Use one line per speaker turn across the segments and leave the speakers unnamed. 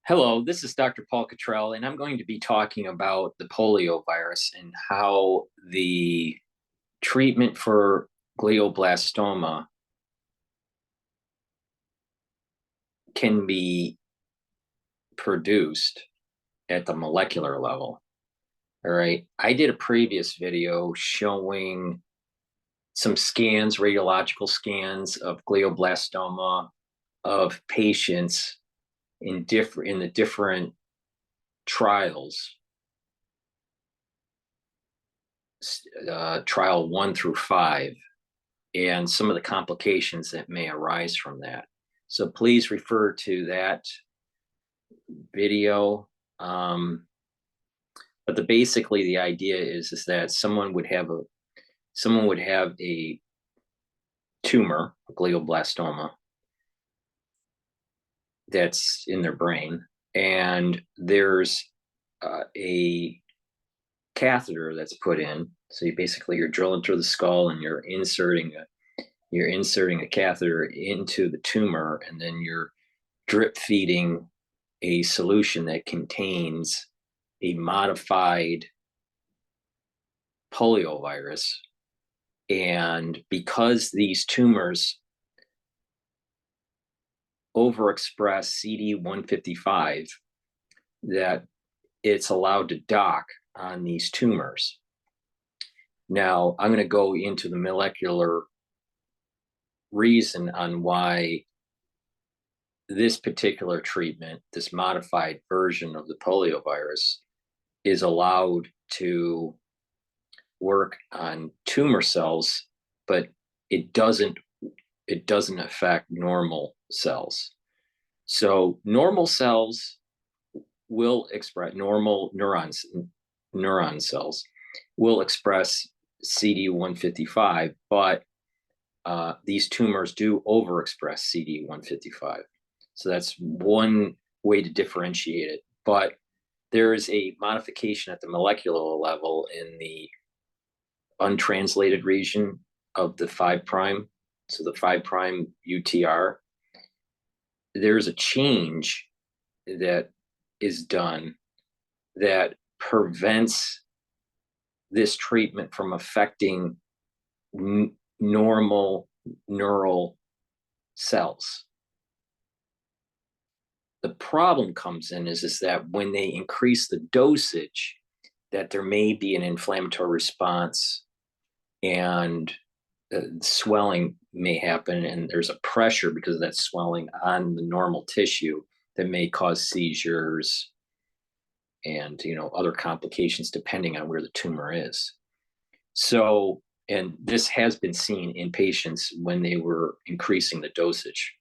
Hello, this is Dr. Paul Cottrell, and I'm going to be talking about the polio virus and how the treatment for glioblastoma can be produced at the molecular level. All right. I did a previous video showing some scans, radiological scans of glioblastoma of patients in the different trials, trial 1 through 5, and some of the complications that may arise from that. So please refer to that video. But basically the idea is that someone would have a tumor, a glioblastoma, that's in their brain, and there's a catheter that's put in. So you're drilling through the skull and you're inserting a catheter into the tumor, and then you're drip feeding a solution that contains a modified polio virus. And because these tumors overexpress CD155, that it's allowed to dock on these tumors. Now, I'm going to go into the molecular reason on why this particular treatment, this modified version of the polio virus, is allowed to work on tumor cells, but it doesn't affect normal cells. So normal cells will express, normal neuron cells will express CD155, but these tumors do overexpress CD155. So that's one way to differentiate it. But there is a modification at the molecular level in the untranslated region of the 5', so the 5' UTR. There's a change that is done that prevents this treatment from affecting normal neural cells. The problem comes in is that when they increase the dosage, that there may be an inflammatory response, and swelling may happen, and there's a pressure because of that swelling on the normal tissue that may cause seizures and other complications depending on where the tumor is. So, and this has been seen in patients when they were increasing the dosage,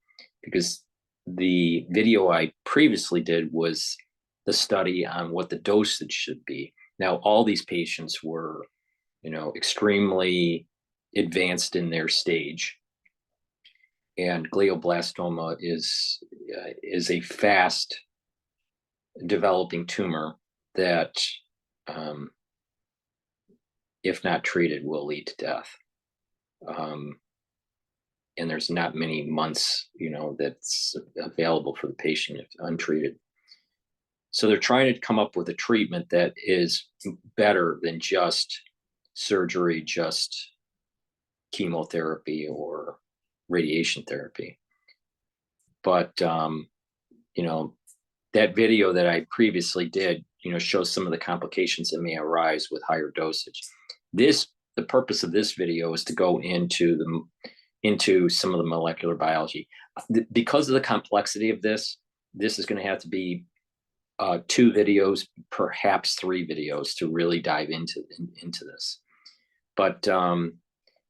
because the video I previously did was the study on what the dosage should be. Now, all these patients were, extremely advanced in their stage, and glioblastoma is a fast developing tumor that, if not treated, will lead to death. And there's not many months, that's available for the patient if untreated. So they're trying to come up with a treatment that is better than just surgery, just chemotherapy or radiation therapy. But, that video that I previously did, shows some of the complications that may arise with higher dosage. The purpose of this video is to go into some of the molecular biology. Because of the complexity of this is going to have to be 2 videos, perhaps 3 videos, to really dive into this. But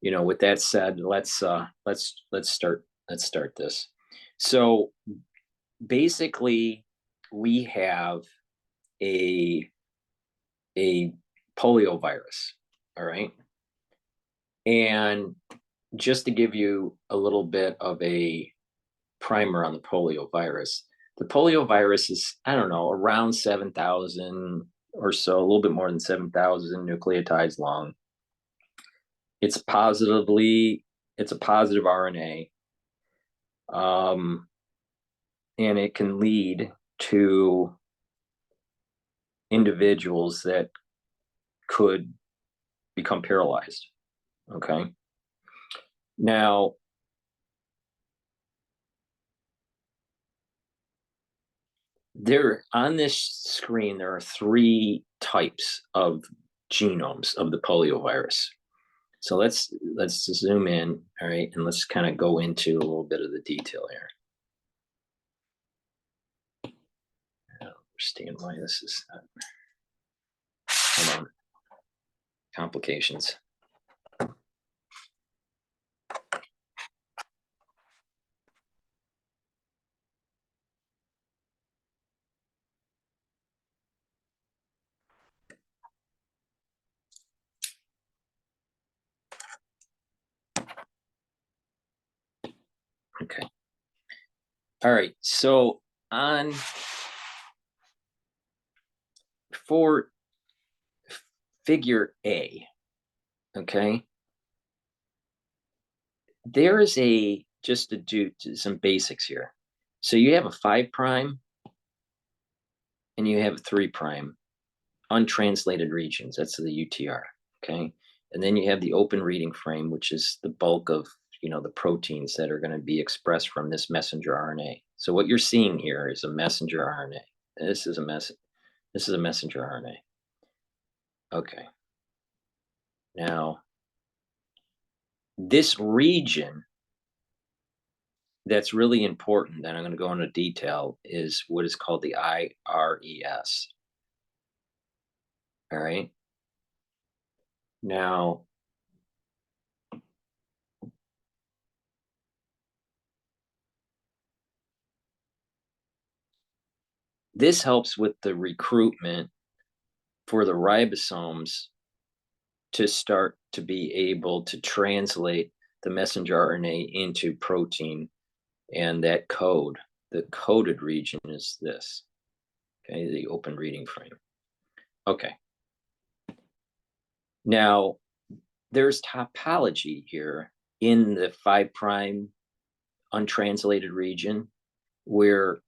with that said, let's start this. So basically, we have a polio virus, all right? And just to give you a little bit of a primer on the polio virus is, I don't know, around 7,000 or so, a little bit more than 7,000 nucleotides long. It's a positive RNA, and it can lead to individuals that could become paralyzed. Okay. Now, there on this screen, there are 3 types of genomes of the poliovirus. So let's zoom in, all right, and let's kind of go into a little bit of the detail here. I don't understand why this is not. Hold on. Complications. Okay. All right. So for figure A, okay, there is just to do some basics here. So you have a 5' and you have a 3' untranslated regions. That's the UTR. Okay. And then you have the open reading frame, which is the bulk of the proteins that are going to be expressed from this messenger RNA. So what you're seeing here is a messenger RNA. This is a messenger RNA. Okay. Now, this region that's really important that I'm going to go into detail is what is called the IRES. All right. Now, this helps with the recruitment for the ribosomes to start to be able to translate the messenger RNA into protein, and that code, the coded region is this, okay, the open reading frame. Okay. Now, there's topology here in the 5' untranslated region where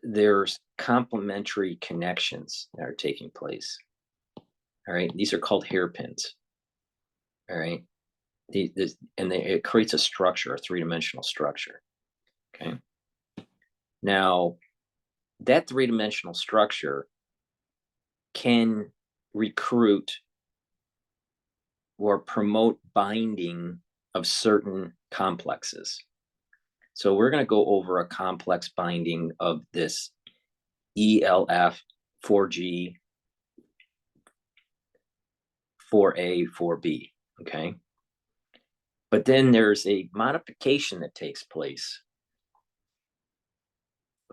there's complementary connections that are taking place. All right, these are called hairpins. All right, it creates a structure, a 3-dimensional structure. Okay. Now, that 3-dimensional structure can recruit or promote binding of certain complexes. So we're going to go over a complex binding of this ELF, 4G, 4A, 4B, okay? But then there's a modification that takes place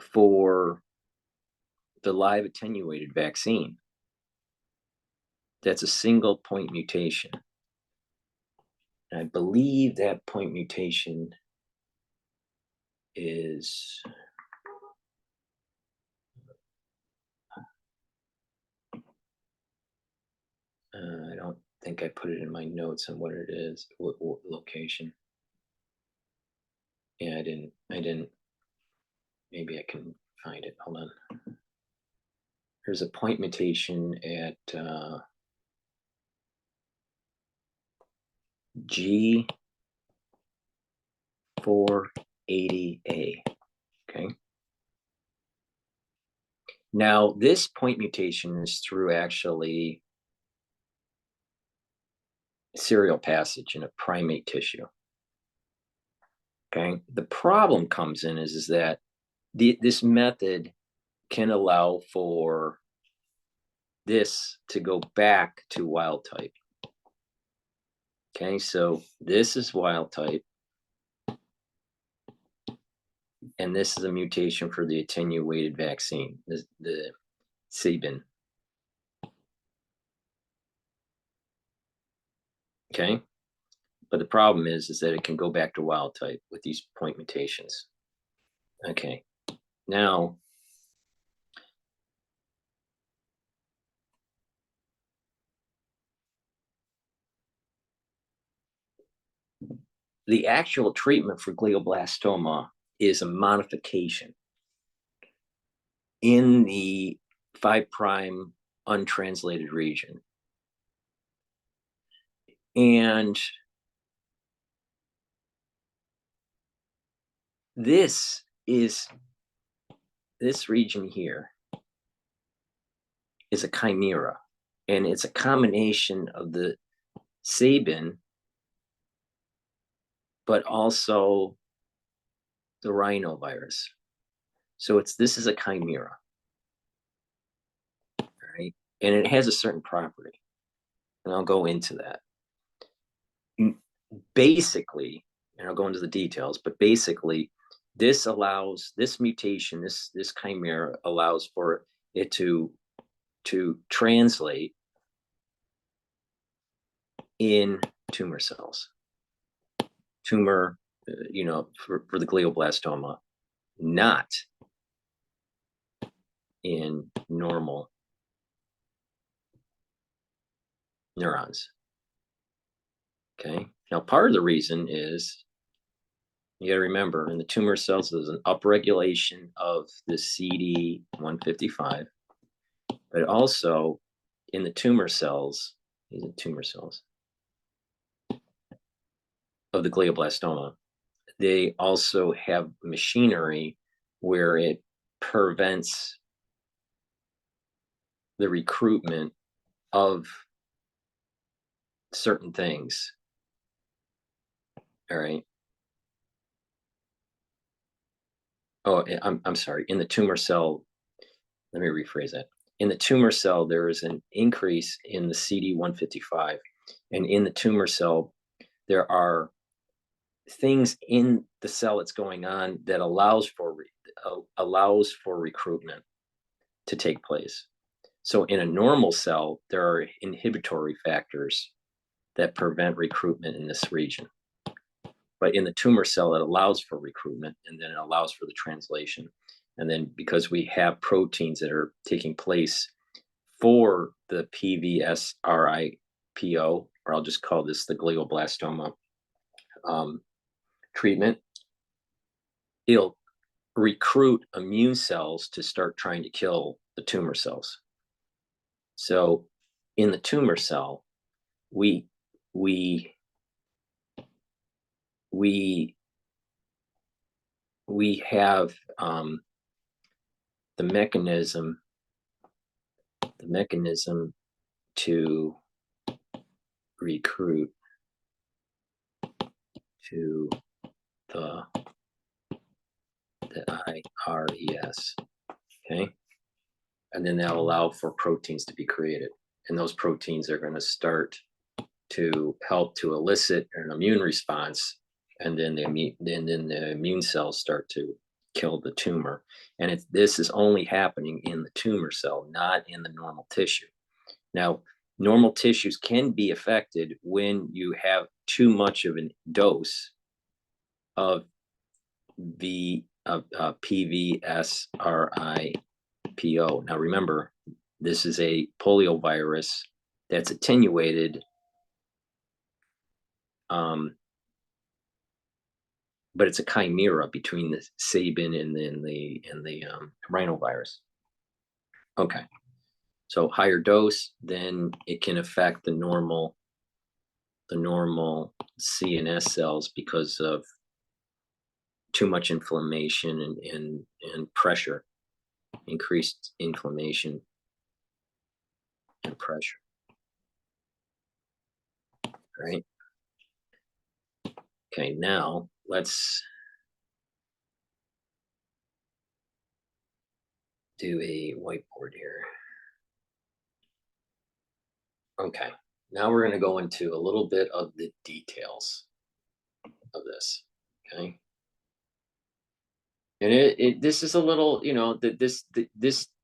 for the live attenuated vaccine. That's a single point mutation. And I believe that point mutation is I don't think I put it in my notes on what it is, what location. Yeah, I didn't. Maybe I can find it. Hold on. There's a point mutation at G480A. Okay. Now, this point mutation is through actually serial passage in a primate tissue. Okay. The problem comes in is that this method can allow for this to go back to wild type. Okay, so this is wild type, and this is a mutation for the attenuated vaccine, the Sabin. Okay, but the problem is that it can go back to wild type with these point mutations. Okay, now the actual treatment for glioblastoma is a modification. in the 5' untranslated region. And this region here is a chimera, and it's a combination of the Sabin, but also the rhinovirus. So this is a chimera, right? And it has a certain property, and I'll go into that. Basically, and I'll go into the details, but basically, this mutation, this chimera allows for it to translate in tumor cells. Tumor, for the glioblastoma, not in normal neurons. Okay. Now, part of the reason is you got to remember in the tumor cells, there's an upregulation of the CD155, but also in the tumor cells, these are tumor cells of the glioblastoma, they also have machinery where it prevents the recruitment of certain things. All right. Oh, I'm sorry. In the tumor cell, let me rephrase that. In the tumor cell, there is an increase in the CD155, and in the tumor cell, there are things in the cell that's going on that allows for recruitment to take place. So in a normal cell, there are inhibitory factors that prevent recruitment in this region. But in the tumor cell, it allows for recruitment, and then it allows for the translation. And then because we have proteins that are taking place for the PVSRIPO, or I'll just call this the glioblastoma treatment, it'll recruit immune cells to start trying to kill the tumor cells. So in the tumor cell, we have the mechanism to recruit to the IRES, okay? And then that'll allow for proteins to be created. And those proteins are going to start to help to elicit an immune response, and then the immune cells start to kill the tumor. And this is only happening in the tumor cell, not in the normal tissue. Now, normal tissues can be affected when you have too much of a dose of PVSRIPO. Now, remember, this is a poliovirus that's attenuated, but it's a chimera between the Sabin and the rhinovirus. Okay, so higher dose, then it can affect the normal CNS cells because of too much inflammation and pressure, increased inflammation and pressure. Right? Okay, now let's do a whiteboard here. Okay, now we're going to go into a little bit of the details of this. Okay. And this is a little, this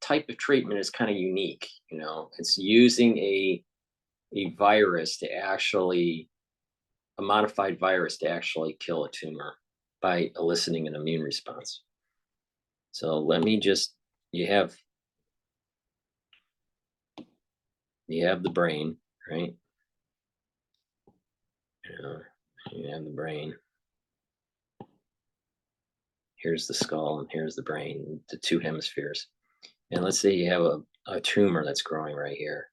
type of treatment is kind of unique. It's using a virus to actually, a modified virus to actually kill a tumor by eliciting an immune response. So let me just, you have the brain, right? You have the brain. Here's the skull and here's the brain, the two hemispheres. and let's say you have a tumor that's growing right here.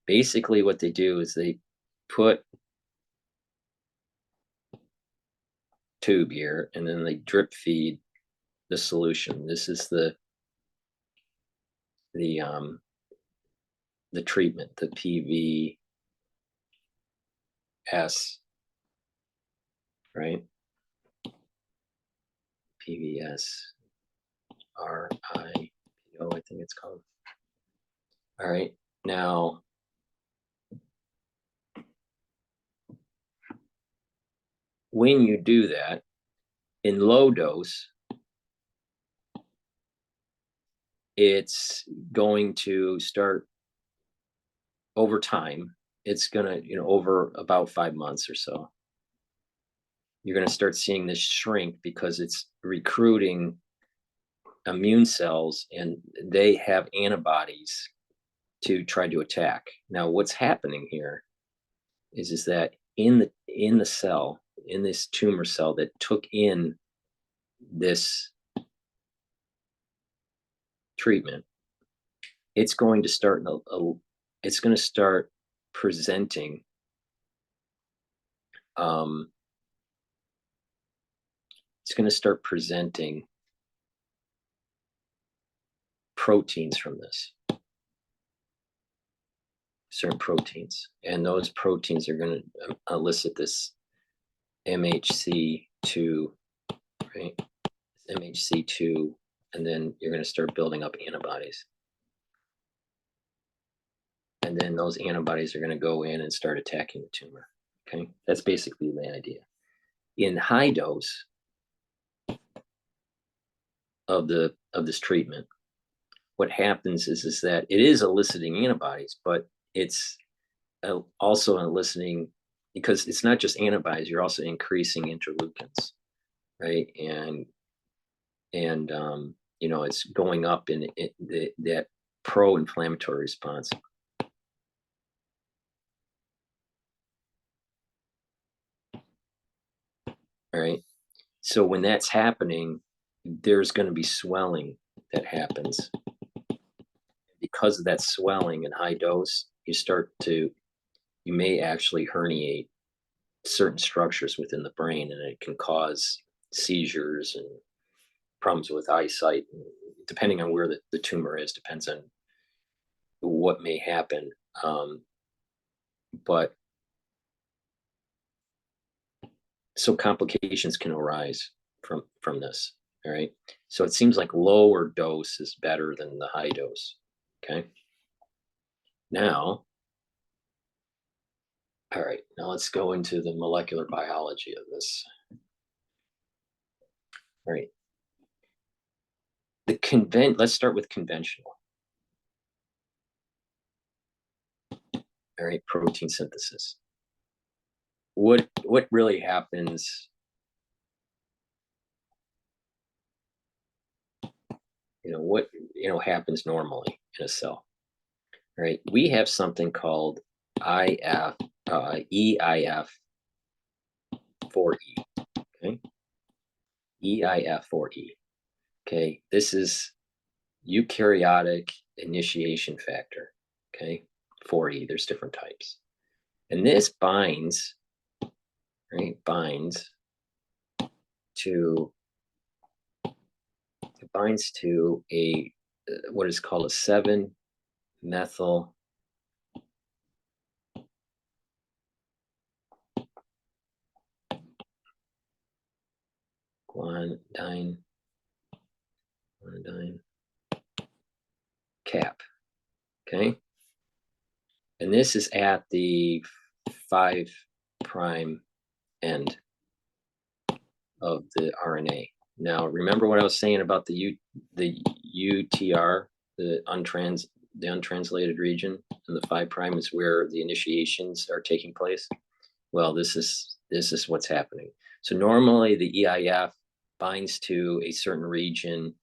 Basically what they do is they put tube here, and then they drip feed the solution. This is the treatment, the PVS, right? PVSRIPO, I think it's called. All right, now when you do that in low dose, it's going to start over time. It's gonna, over about 5 months or so, you're gonna start seeing this shrink because it's recruiting immune cells and they have antibodies to try to attack. Now, what's happening here is that in the cell, in this tumor cell that took in this treatment, it's going to start it's going to start presenting it's going to start presenting proteins from this, certain proteins, and those proteins are going to elicit this MHC2, right? MHC2, and then you're going to start building up antibodies. And then those antibodies are going to go in and start attacking the tumor. Okay, that's basically the idea. In high dose of this treatment, what happens is that it is eliciting antibodies, but it's also eliciting, because it's not just antibodies, you're also increasing interleukins, right? And it's going up in that pro-inflammatory response. All right. So when that's happening, there's going to be swelling that happens. Because of that swelling in high dose, you may actually herniate certain structures within the brain, and it can cause seizures and problems with eyesight, depending on where the tumor is, depends on what may happen. But so complications can arise from this. All right. So it seems like lower dose is better than the high dose. Okay. Now, all right, now let's go into the molecular biology of this. All right. Let's start with conventional. All right, protein synthesis. What really happens? What happens normally in a cell? All right, we have something called EIF4E. Okay, EIF4E. Okay, this is eukaryotic initiation factor. Okay, 4E. There's different types, and this binds to a what is called a 7-methyl guanidine cap. Okay, and this is at the 5' end of the RNA. Now, remember what I was saying about the UTR, the untranslated region, and the 5' is where the initiations are taking place. Well, this is what's happening. So normally the EIF binds to a certain region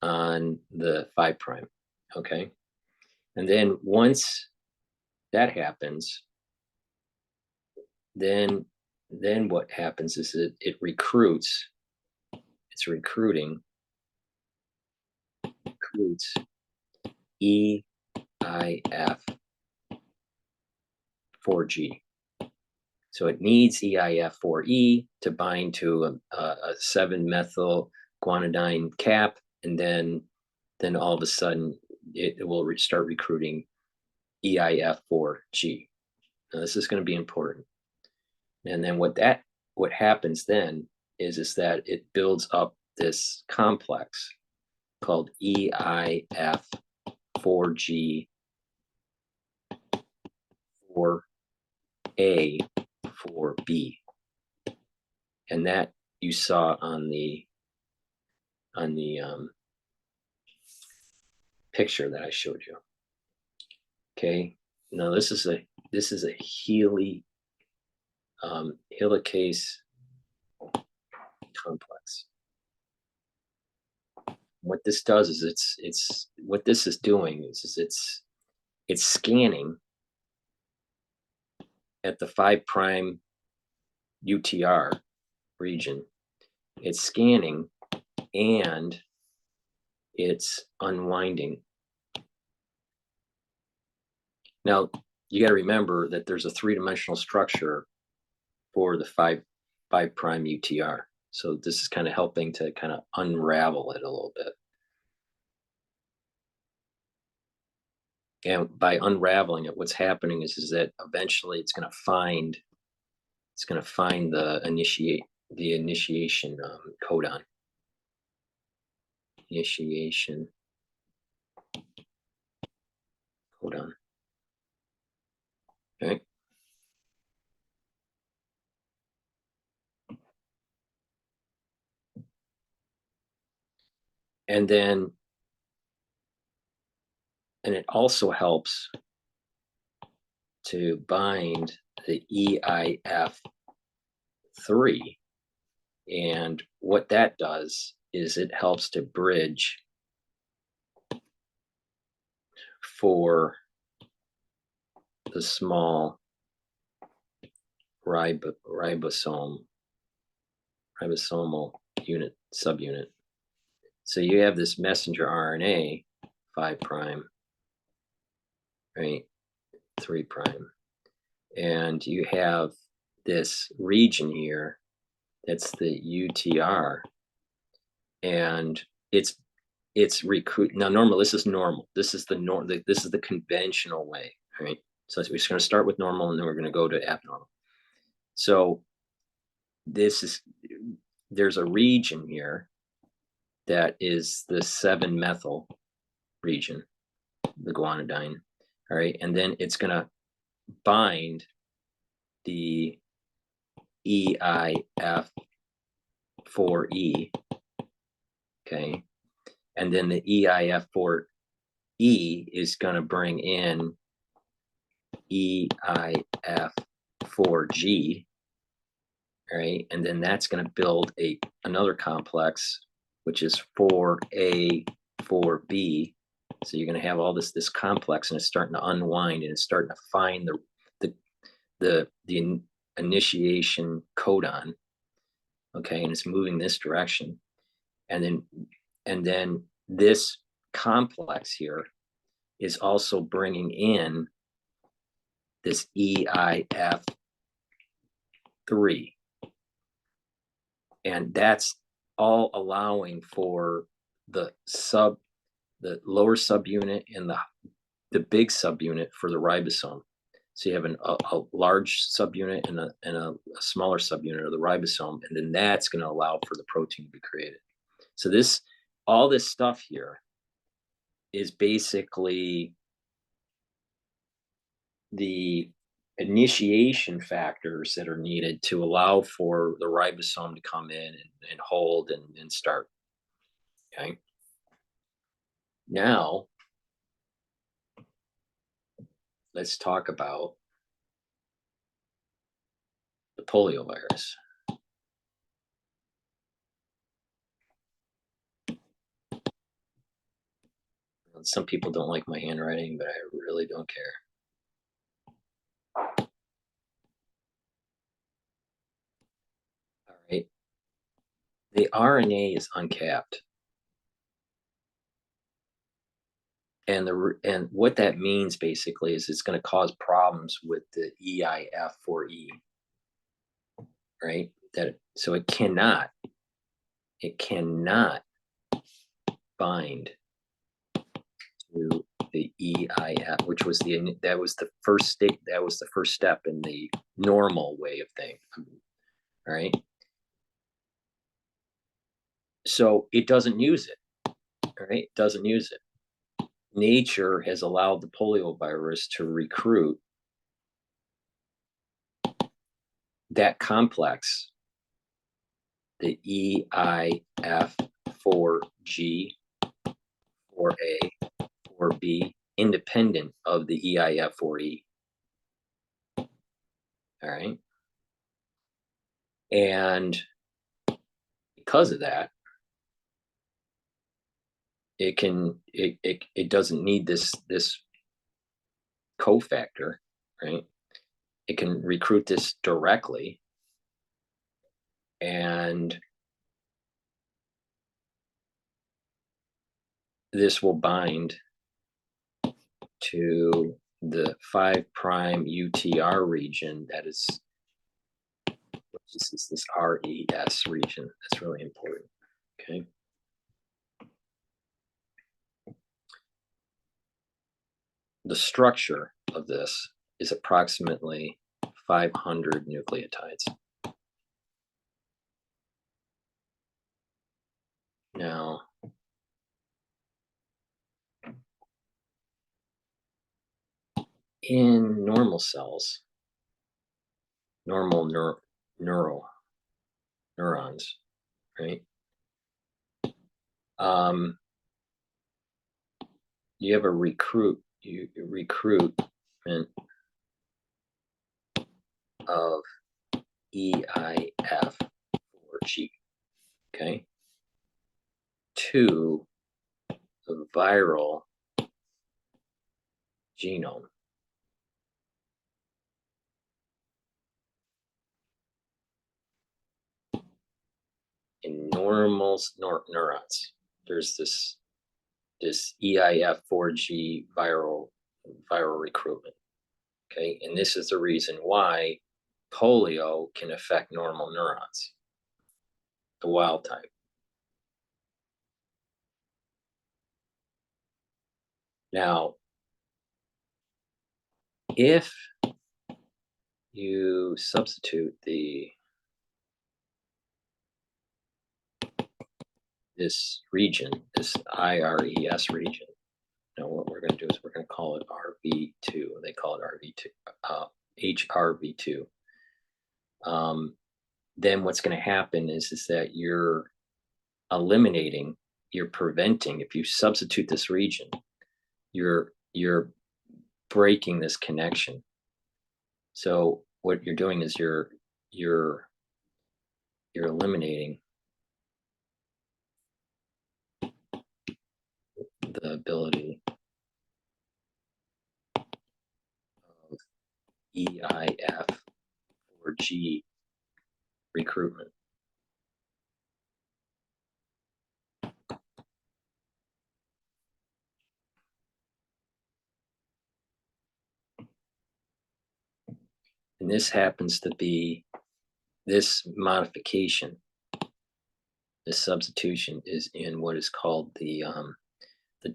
on the 5'. Okay, and then once that happens, then what happens is that it recruits. It's recruits EIF4G. So it needs EIF4E to bind to a 7-methyl guanidine cap, and then all of a sudden it will start recruiting EIF4G. Now this is going to be important. And then what happens then is that it builds up this complex called EIF4G 4A 4B, and that you saw on the picture that I showed you. Okay, now this is a helicase complex. What this does is it's what this is doing is it's scanning at the 5' UTR region. It's scanning and it's unwinding. Now you got to remember that there's a 3-dimensional structure for the 5' UTR. So this is kind of helping to kind of unravel it a little bit. And by unraveling it, what's happening is that eventually it's going to find the initiation codon. Initiation codon. Okay. And it also helps to bind the EIF3. And what that does is it helps to bridge for the small ribosomal unit, subunit. So you have this messenger RNA, 5', right, 3', and you have this region here that's the UTR, and it's recruit. Now normal, this is normal. This is the conventional way, right? So we're just going to start with normal, and then we're going to go to abnormal. So there's a region here that is the 7-methyl region, the guanidine, all right, and then it's going to bind the EIF4E, okay, and then the EIF4E is going to bring in EIF4G, right, and then that's going to build another complex, which is 4A 4B. So you're going to have all this complex, and it's starting to unwind, and it's starting to find the initiation codon, okay, and it's moving this direction, and then this complex here is also bringing in this EIF3, and that's all allowing for the lower subunit and the big subunit for the ribosome. So you have a large subunit and a smaller subunit of the ribosome, and then that's going to allow for the protein to be created. So all this stuff here is basically the initiation factors that are needed to allow for the ribosome to come in and hold and start. Okay. Now, let's talk about the poliovirus. Some people don't like my handwriting, but I really don't care. All right. The RNA is uncapped. And what that means basically is it's going to cause problems with the EIF4E, right? So it cannot bind to the EIF, which was the first step in the normal way of thing, right? So it doesn't use it, right? It doesn't use it. Nature has allowed the poliovirus to recruit that complex, the EIF4G, 4A, 4B, independent of the EIF4E. All right. And because of that, it doesn't need this cofactor, right? It can recruit this directly, and this will bind to the 5' UTR region. This is this RES region. That's really important. Okay. The structure of this is approximately 500 nucleotides. Now, in normal cells, normal neurons, right? You have a recruitment of EIF4G, okay, to the viral genome. In normal neurons, there's this EIF4G viral recruitment. Okay, and this is the reason why polio can affect normal neurons, the wild type. Now, if you substitute this region, this IRES region, now what we're going to do is we're going to call it RV2. They call it HRV2. Then what's going to happen is that you're preventing, if you substitute this region, you're breaking this connection. So what you're doing is you're eliminating the ability of EIF4G recruitment. And this happens to be, this modification, this substitution is in what is called the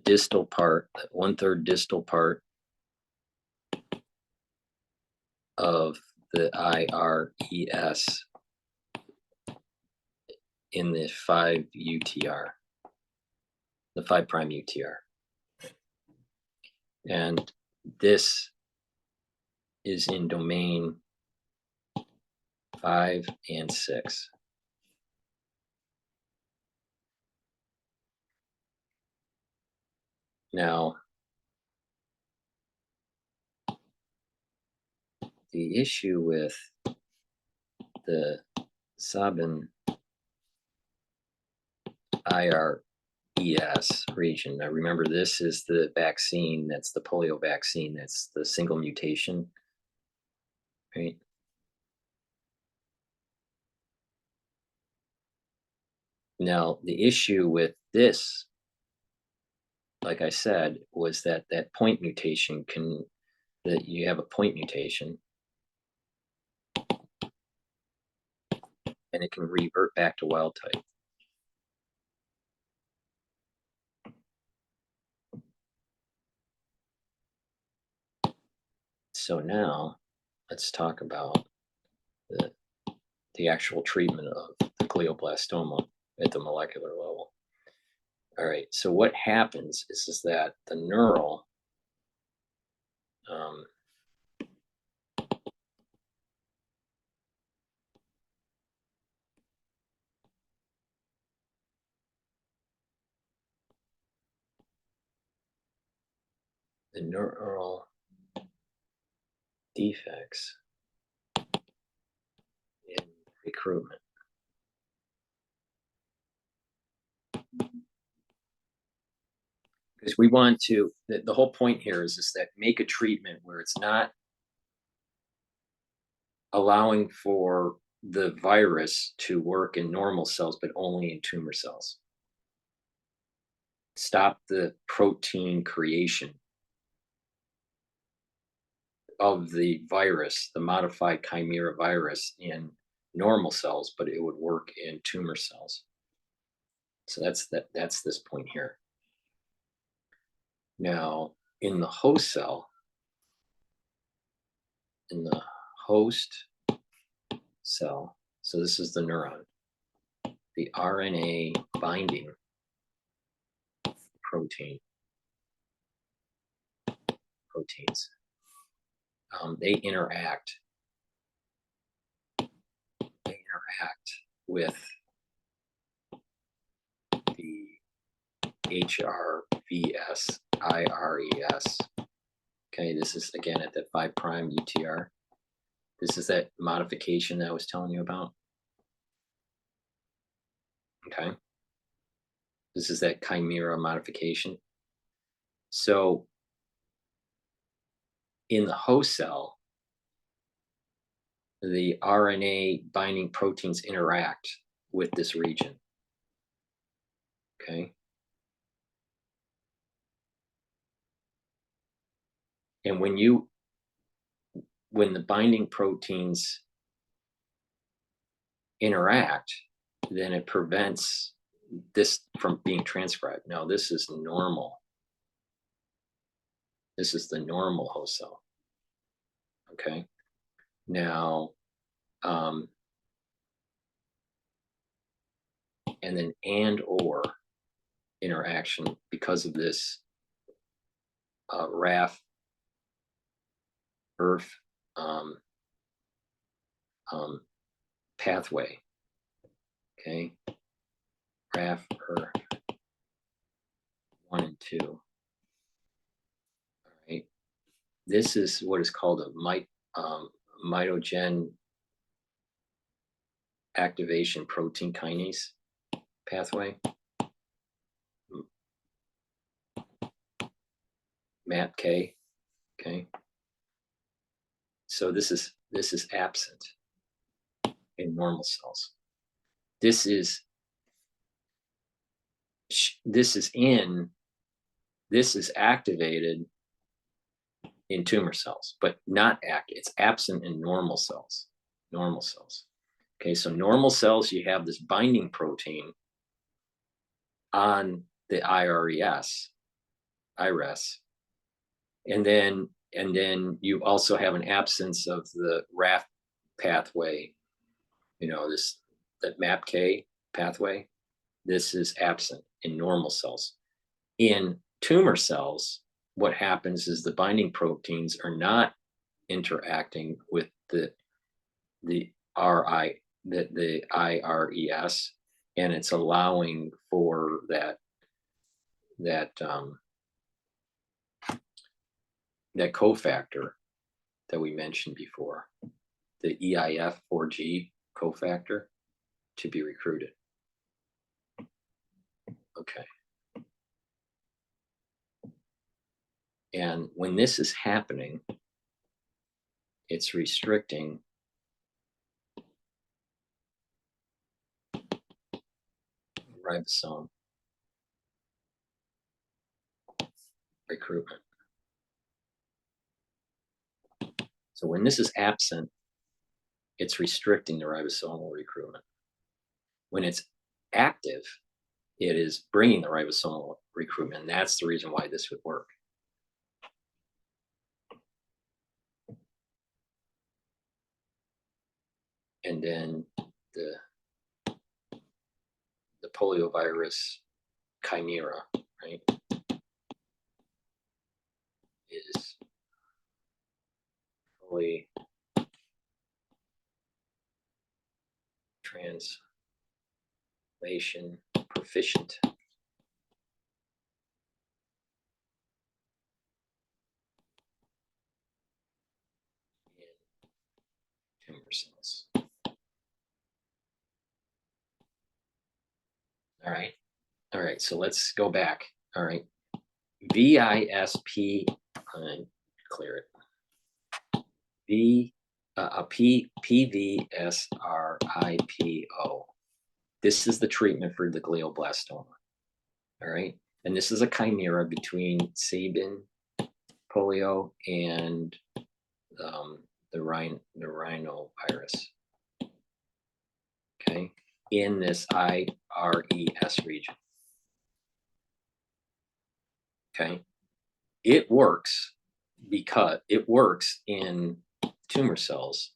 distal part, the 1/3 distal part of the IRES in the 5 UTR, the 5' UTR. And this is in domain 5 and 6. Now, the issue with the Sabin IRES region, now remember, this is the vaccine, that's the polio vaccine, that's the single mutation, right? Now, the issue with this like I said, was that that point mutation that you have a point mutation, and it can revert back to wild type. So now let's talk about the actual treatment of the glioblastoma at the molecular level. All right, so what happens is that the neural the neural defects in recruitment. Because we want to, the whole point here is that make a treatment where it's not allowing for the virus to work in normal cells, but only in tumor cells. Stop the protein creation of the virus, the modified chimera virus, in normal cells, but it would work in tumor cells. So that's this point here. Now, in the host cell, in the host cell, so this is the neuron, the RNA binding proteins, they interact with the HRVSIRES. Okay, this is again at that 5' UTR. This is that modification that I was telling you about. Okay, this is that chimera modification. So in the host cell, the RNA binding proteins interact with this region. Okay. And when the binding proteins interact, then it prevents this from being transcribed. Now, this is normal. This is the normal host cell. Okay. Now, and then and/or interaction because of this RAF ERF pathway. Okay, RAF ERF 1 and 2. All right, this is what is called a mitogen activation protein kinase pathway. MAPK. Okay, so this is absent in normal cells. This is activated in tumor cells, but not it's absent in normal cells. Okay, so normal cells, you have this binding protein on the IRES, and then you also have an absence of the RAF pathway. That MAPK pathway. This is absent in normal cells. In tumor cells, what happens is the binding proteins are not interacting with the IRES, and it's allowing for that cofactor that we mentioned before, the EIF4G cofactor, to be recruited. Okay. And when this is happening, it's restricting ribosome recruitment. So when this is absent, it's restricting the ribosomal recruitment. When it's active, it is bringing the ribosomal recruitment. And that's the reason why this would work. And then the poliovirus chimera, right, is fully translation proficient. In tumor cells. All right. All right. So let's go back. All right. VISP, clear it. PVSRIPO. This is the treatment for the glioblastoma. All right. And this is a chimera between Sabin polio and the rhinovirus. Okay. In this IRES region. Okay. It works because it works in tumor cells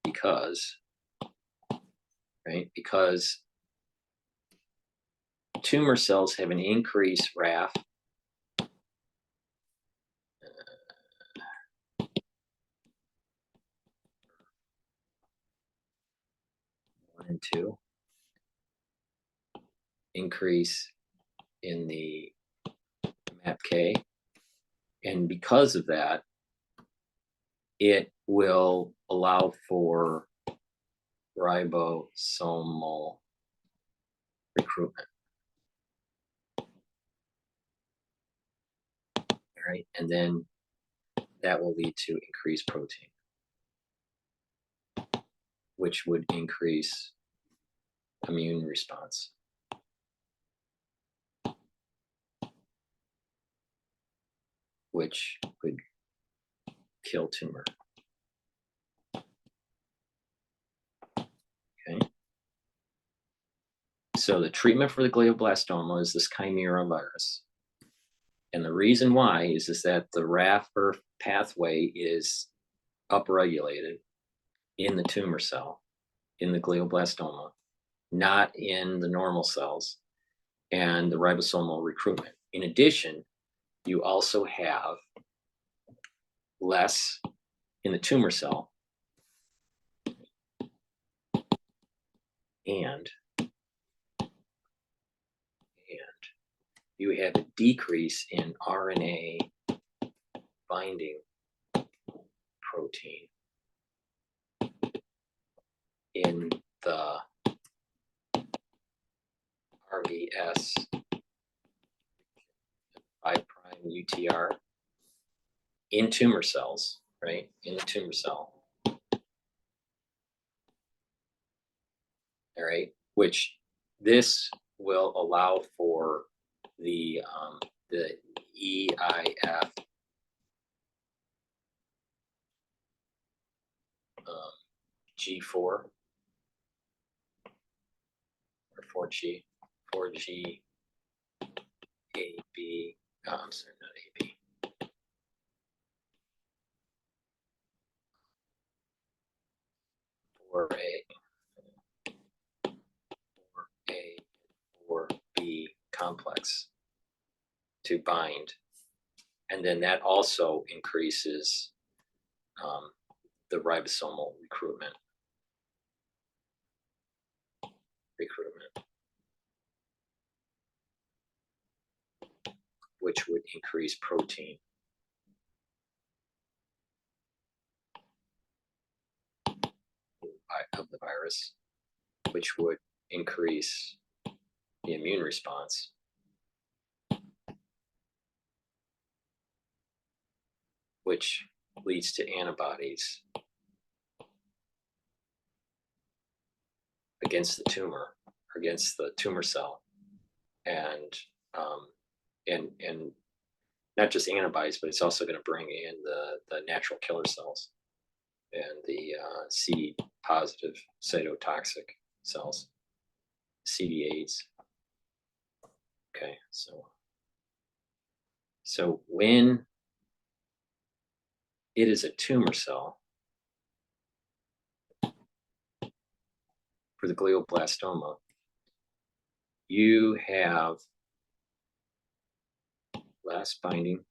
because tumor cells have an increased RAF 1 and 2 increase in the MAPK, and because of that, it will allow for ribosomal recruitment. All right, and then that will lead to increased protein, which would increase immune response. Which would kill tumor. Okay. So the treatment for the glioblastoma is this chimera virus. And the reason why is that the RAF-ER pathway is upregulated in the tumor cell, in the glioblastoma, not in the normal cells, and the ribosomal recruitment. In addition, you also have less in the tumor cell, and you have a decrease in RNA binding protein in the RBS 5' UTR in tumor cells, right? In the tumor cell. All right, which this will allow for the EIF G4 or 4G, 4G AB. Oh, I'm sorry, not AB. 4A, 4A, 4B complex to bind, and then that also increases the ribosomal recruitment, which would increase protein. Of the virus, which would increase the immune response, which leads to antibodies against the tumor, against the tumor cell, and not just antibodies, but it's also going to bring in the natural killer cells and the CD positive cytotoxic cells, CD8s. Okay, so when it is a tumor cell for the glioblastoma, you have blast binding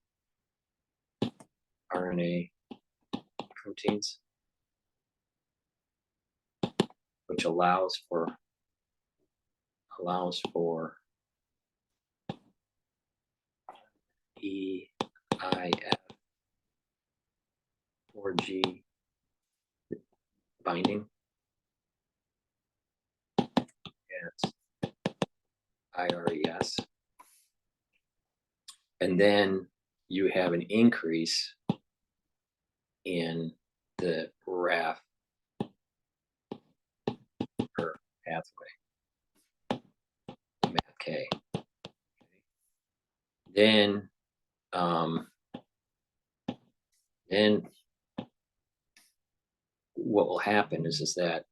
RNA proteins, which allows for EIF4G binding at IRES. And then you have an increase in the RAF or pathway, MAPK. Then what will happen is that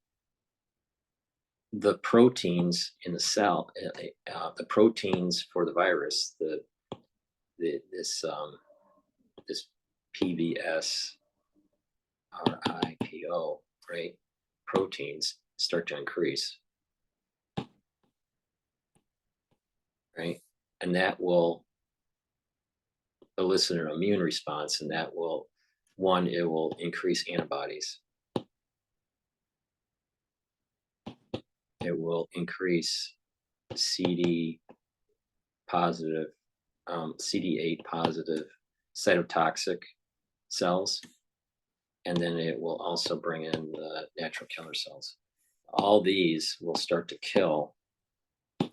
the proteins in the cell, the proteins for the virus, this PVSRIPO, right, proteins start to increase, right, and that will elicit an immune response, and that will, one, it will increase antibodies. It will increase CD positive, CD8 positive cytotoxic cells, and then it will also bring in the natural killer cells. All these will start to kill the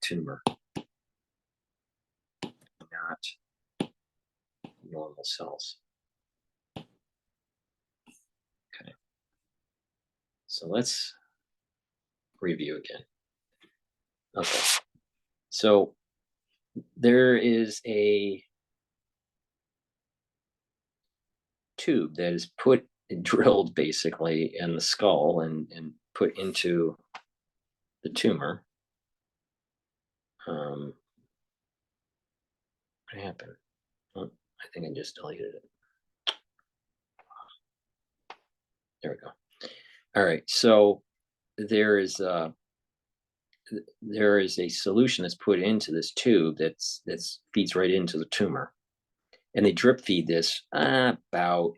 tumor, not normal cells. Okay, so let's review again. Okay, so there is a tube that is drilled basically in the skull and put into the tumor. What happened? Oh, I think I just deleted it. There we go. All right, so there is a solution that's put into this tube that's feeds right into the tumor, and they drip feed this about,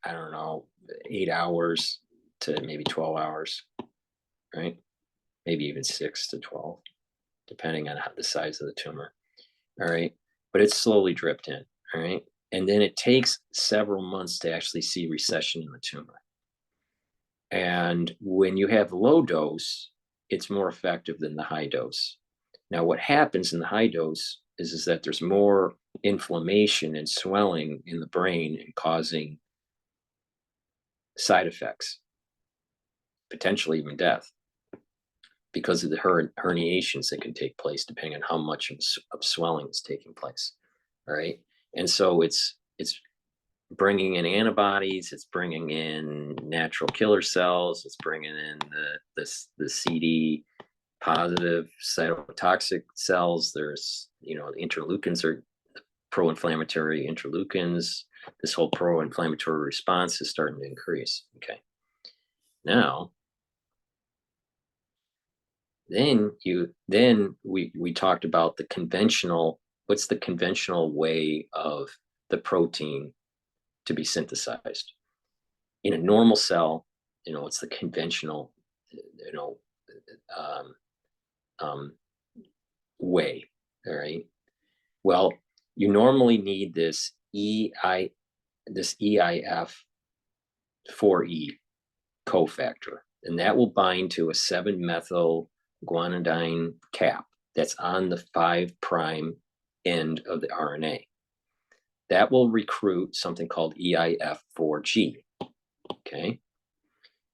I don't know, 8 hours to maybe 12 hours, right? Maybe even 6 to 12, depending on the size of the tumor. All right, but it's slowly dripped in. All right, and then it takes several months to actually see recession in the tumor. And when you have low dose, it's more effective than the high dose. Now, what happens in the high dose is that there's more inflammation and swelling in the brain and causing side effects, potentially even death, because of the herniations that can take place depending on how much of swelling is taking place. All right, and so it's bringing in antibodies, it's bringing in natural killer cells, it's bringing in the CD positive cytotoxic cells. There's, the interleukins are pro-inflammatory interleukins. This whole pro-inflammatory response is starting to increase. Okay, now then we talked about the conventional, what's the conventional way of the protein to be synthesized in a normal cell. It's the conventional way. All right, well, you normally need this EIF4E cofactor, and that will bind to a 7-methyl guanidine cap that's on the 5' end of the RNA. That will recruit something called EIF4G, okay?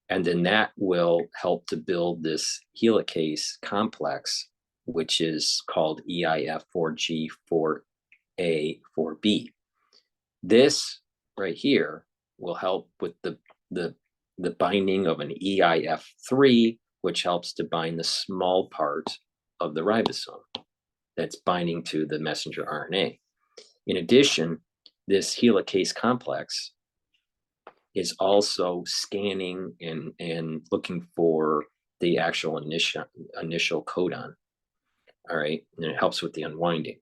And then that will help to build this helicase complex, which is called EIF4G4 4A4B. This right here will help with the binding of an EIF3, which helps to bind the small part of the ribosome that's binding to the messenger RNA. In addition, this helicase complex is also scanning and looking for the actual initial codon. All right, and it helps with the unwinding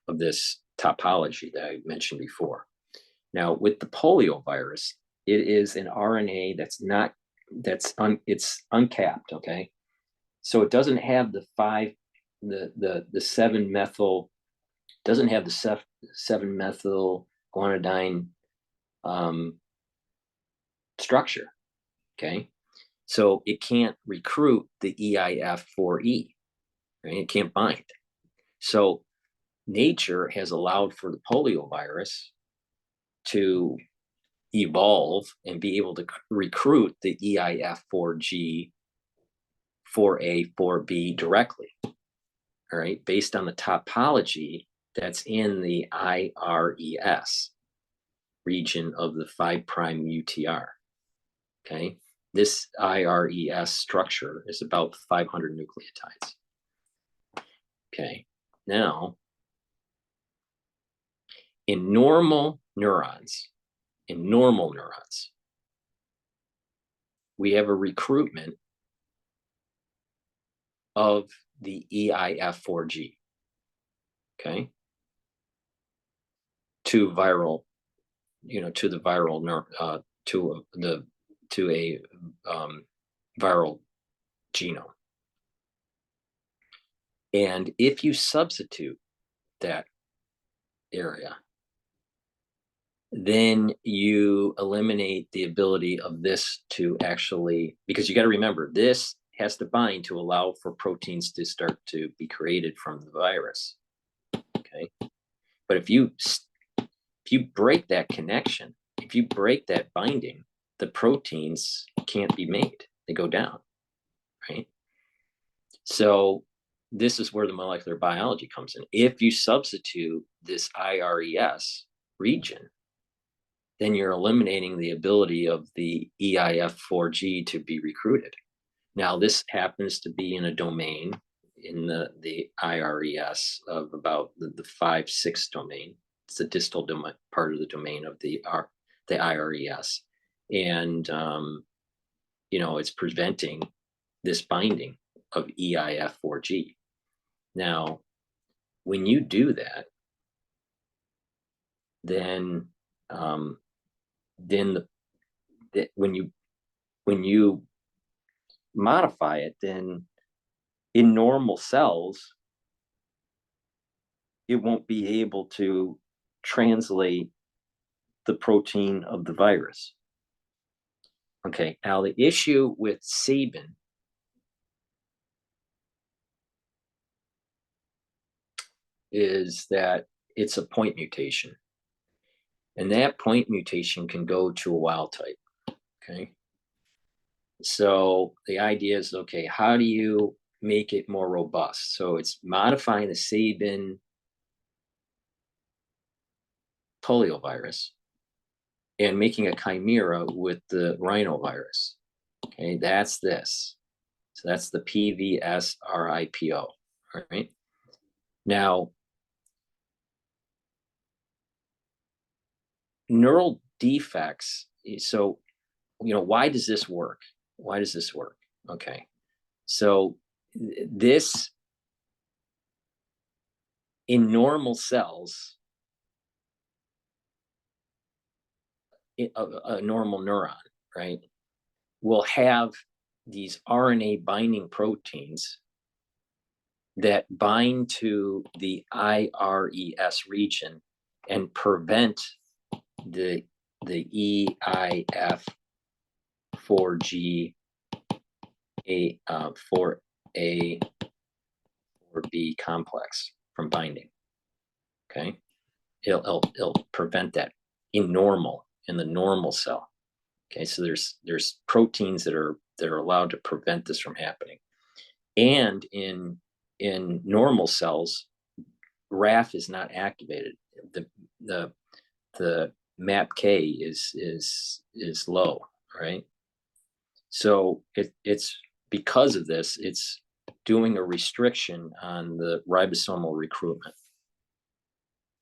of this topology that I mentioned before. Now, with the poliovirus, it is an RNA it's uncapped. Okay, so it doesn't have the 7-methyl, doesn't have the 7-methyl guanidine structure. Okay, so it can't recruit the EIF4E. Right? It can't bind. So nature has allowed for the poliovirus to evolve and be able to recruit the EIF4G, 4A, 4B directly. All right, based on the topology that's in the IRES region of the 5' UTR. Okay, this IRES structure is about 500 nucleotides. Okay, now in normal neurons, we have a recruitment of the EIF4G, okay, to viral, to the viral to a viral genome. And if you substitute that area, then you eliminate the ability of this to actually, because you got to remember, this has to bind to allow for proteins to start to be created from the virus. Okay, but if you break that connection, if you break that binding, the proteins can't be made. They go down, right? So this is where the molecular biology comes in. If you substitute this IRES region, then you're eliminating the ability of the EIF4G to be recruited. Now, this happens to be in a domain in the IRES of about the 5-6 domain. It's the distal domain, part of the domain of the IRES. And, it's preventing this binding of EIF4G. Now, when you do that, then when you modify it, then in normal cells, it won't be able to translate the protein of the virus. Okay, now the issue with Sabin is that it's a point mutation. And that point mutation can go to a wild type, okay? So the idea is, okay, how do you make it more robust? So it's modifying the Sabin poliovirus and making a chimera with the rhinovirus. Okay, that's this. So that's the PVSRIPO, all right? Now, neural defects, so, why does this work? Why does this work? Okay, so this, in normal cells, a normal neuron, right, will have these RNA binding proteins that bind to the IRES region and prevent the EIF4G, 4A, 4B complex from binding. Okay, it'll prevent that in the normal cell. Okay, so there's proteins that are allowed to prevent this from happening. And in normal cells, RAF is not activated. The MAPK is low, right? So it's because of this, it's doing a restriction on the ribosomal recruitment.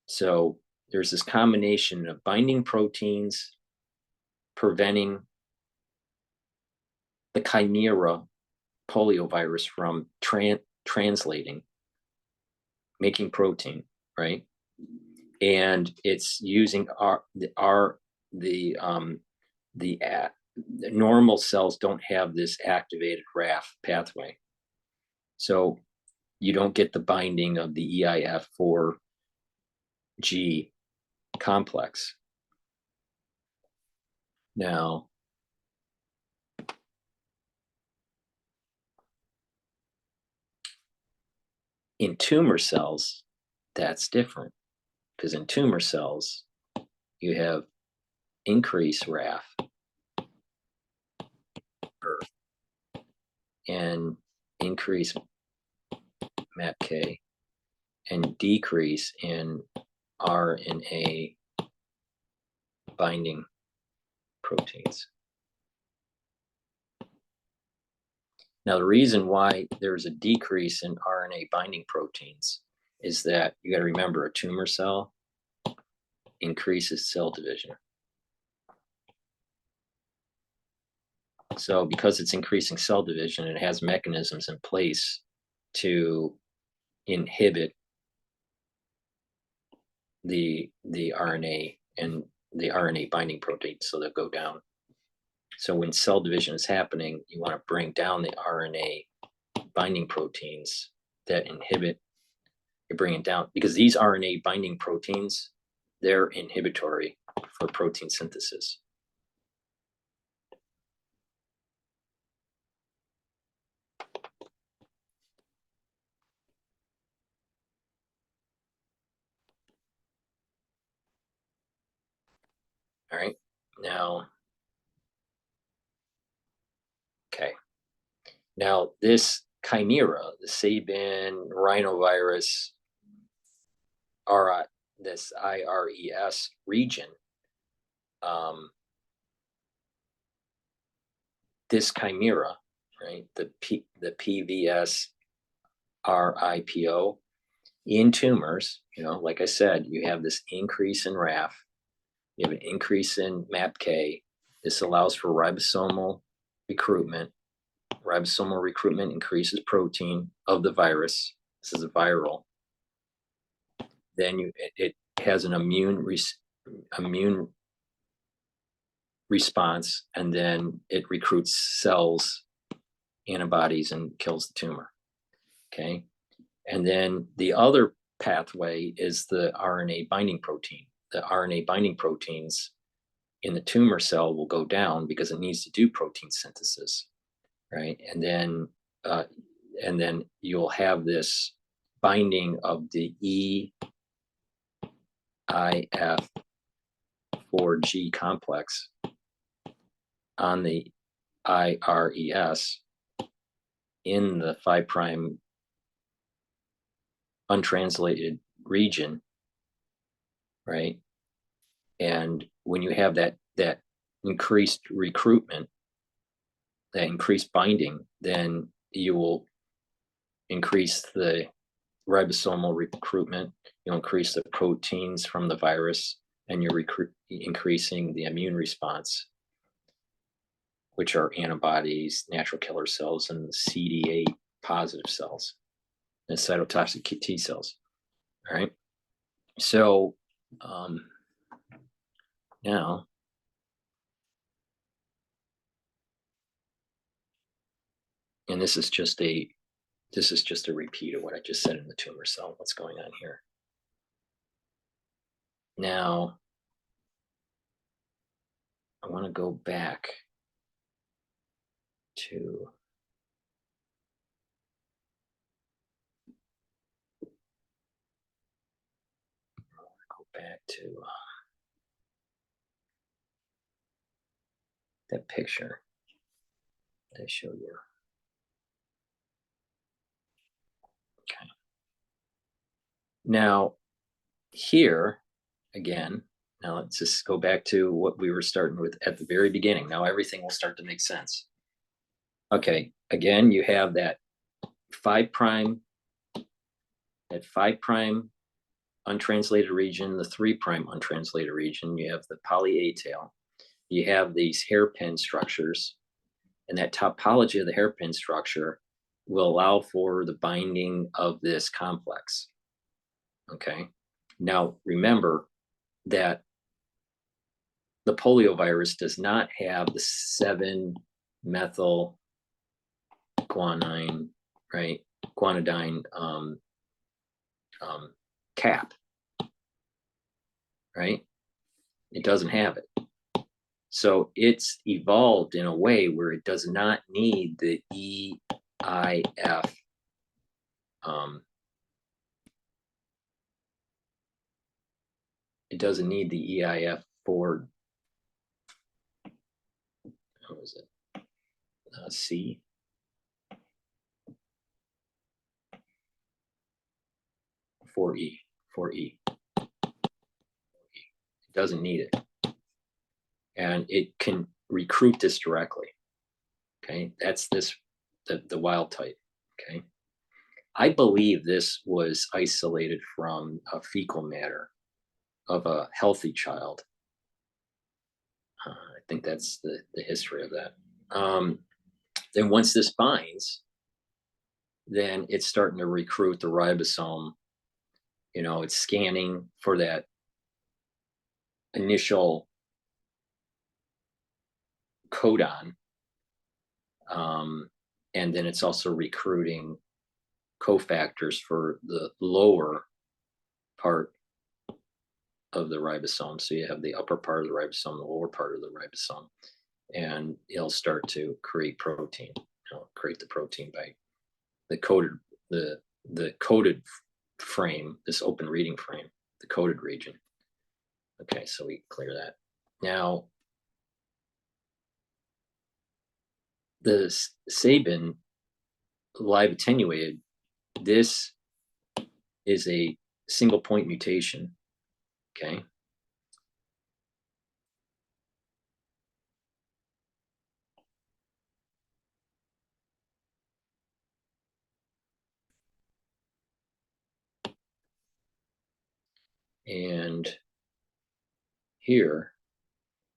So there's this combination of binding proteins preventing the chimera poliovirus from translating, making protein, right? And it's using the normal cells don't have this activated RAF pathway, so you don't get the binding of the EIF4G complex. Now, in tumor cells, that's different, because in tumor cells, you have increased RAF and increase MAPK and decrease in RNA binding proteins. Now, the reason why there's a decrease in RNA binding proteins is that you got to remember a tumor cell increases cell division. So because it's increasing cell division, it has mechanisms in place to inhibit the RNA and the RNA binding proteins, so they'll go down. So when cell division is happening, you want to bring down the RNA binding proteins that inhibit, you bring it down, because these RNA binding proteins, they're inhibitory for protein synthesis. All right, now, okay. Now this chimera, the Sabin rhinovirus, this IRES region, this chimera, right, the PVSRIPO in tumors, like I said, you have this increase in RAF, you have an increase in MAPK. This allows for ribosomal recruitment. Ribosomal recruitment increases protein of the virus. This is a viral. Then it has an immune response, and then it recruits cells, antibodies, and kills the tumor. Okay. And then the other pathway is the RNA binding protein. The RNA binding proteins in the tumor cell will go down because it needs to do protein synthesis, right? And then you'll have this binding of the EIF4G complex on the IRES in the 5' untranslated region, right? And when you have that increased recruitment, that increased binding, then you will increase the ribosomal recruitment, you'll increase the proteins from the virus, and you're increasing the immune response, which are antibodies, natural killer cells, and CD8 positive cells, and cytotoxic T cells. All right. So now, and this is just a repeat of what I just said in the tumor cell. What's going on here? Now, I want to go back to that picture that I showed you. Okay. Now, here, again, now let's just go back to what we were starting with at the very beginning. Now everything will start to make sense. Okay, again, you have that 5' untranslated region, the 3' untranslated region. You have the poly A tail. You have these hairpin structures, and that topology of the hairpin structure will allow for the binding of this complex. Okay. Now remember that the poliovirus does not have the 7-methyl guanine, right? Guanidine cap, right? It doesn't have it. So it's evolved in a way where it does not need the EIF it doesn't need the EIF for, what was it? C. For E. It doesn't need it. And it can recruit this directly. Okay, that's the wild type. Okay, I believe this was isolated from a fecal matter of a healthy child. I think that's the history of that. Then once this binds, then it's starting to recruit the ribosome. You know, it's scanning for that initial codon, and then it's also recruiting cofactors for the lower part of the ribosome. So you have the upper part of the ribosome, the lower part of the ribosome, and it'll start to create protein. Create the protein by the coded frame, this open reading frame, the coded region. Okay, so we clear that. Now, the Sabin live attenuated, this is a single point mutation. Okay. And here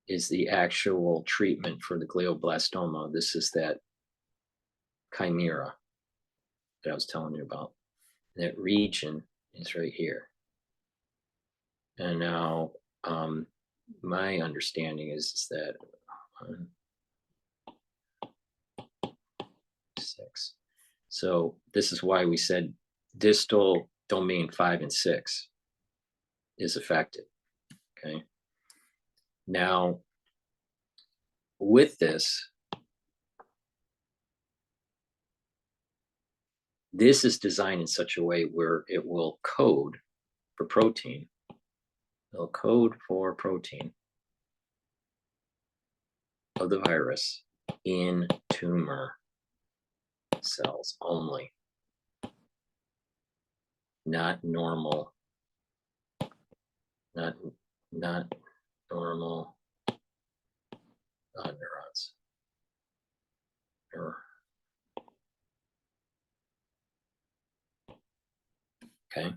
is the actual treatment for the glioblastoma. This is that chimera that I was telling you about. That region is right here. And now my understanding is that 6. So this is why we said distal domain 5 and 6 is affected. Okay. Now, with this, this is designed in such a way where it will code for protein. It'll code for protein of the virus in tumor cells only, not normal, not normal neurons. Okay,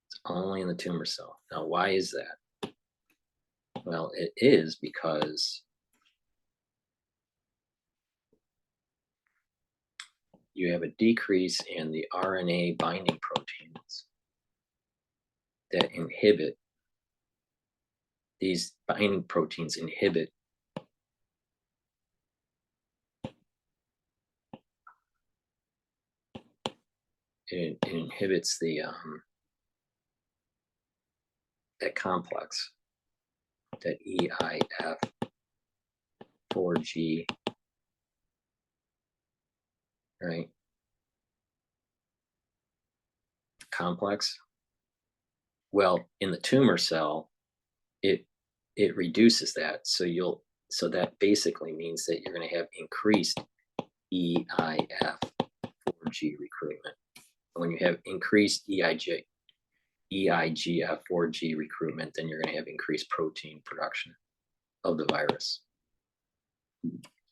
it's only in the tumor cell. Now, why is that? Well, it is because you have a decrease in the RNA binding proteins that inhibit, these binding proteins inhibit it inhibits the that complex, that EIF4G, right? Complex. Well, in the tumor cell, it reduces that. So that basically means that you're going to have increased EIF4G recruitment. When you have increased EIGF4G recruitment, then you're going to have increased protein production of the virus,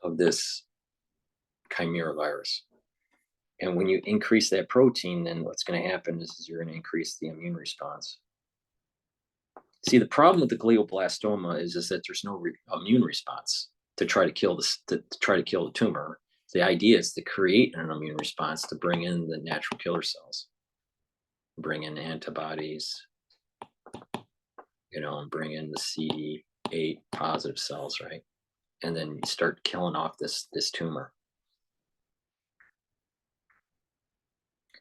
of this chimera virus. And when you increase that protein, then what's going to happen is you're going to increase the immune response. See, the problem with the glioblastoma is that there's no immune response to try to kill the tumor. The idea is to create an immune response to bring in the natural killer cells, bring in antibodies, and bring in the CD8 positive cells, right? And then you start killing off this tumor.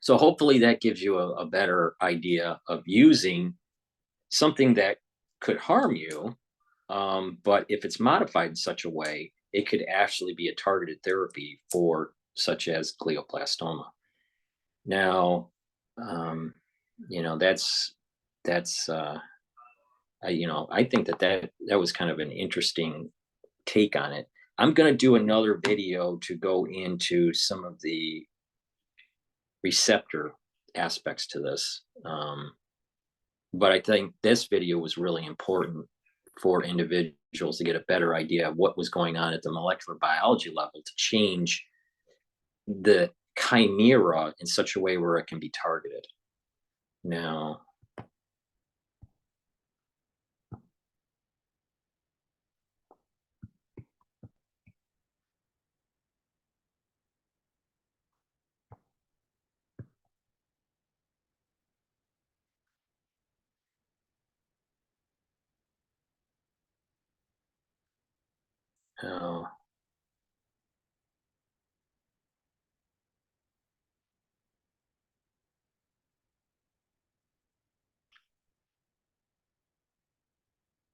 So hopefully that gives you a better idea of using something that could harm you, but if it's modified in such a way, it could actually be a targeted therapy for such as glioblastoma. Now, I think that was kind of an interesting take on it. I'm going to do another video to go into some of the receptor aspects to this. But I think this video was really important for individuals to get a better idea of what was going on at the molecular biology level to change the chimera in such a way where it can be targeted. Now,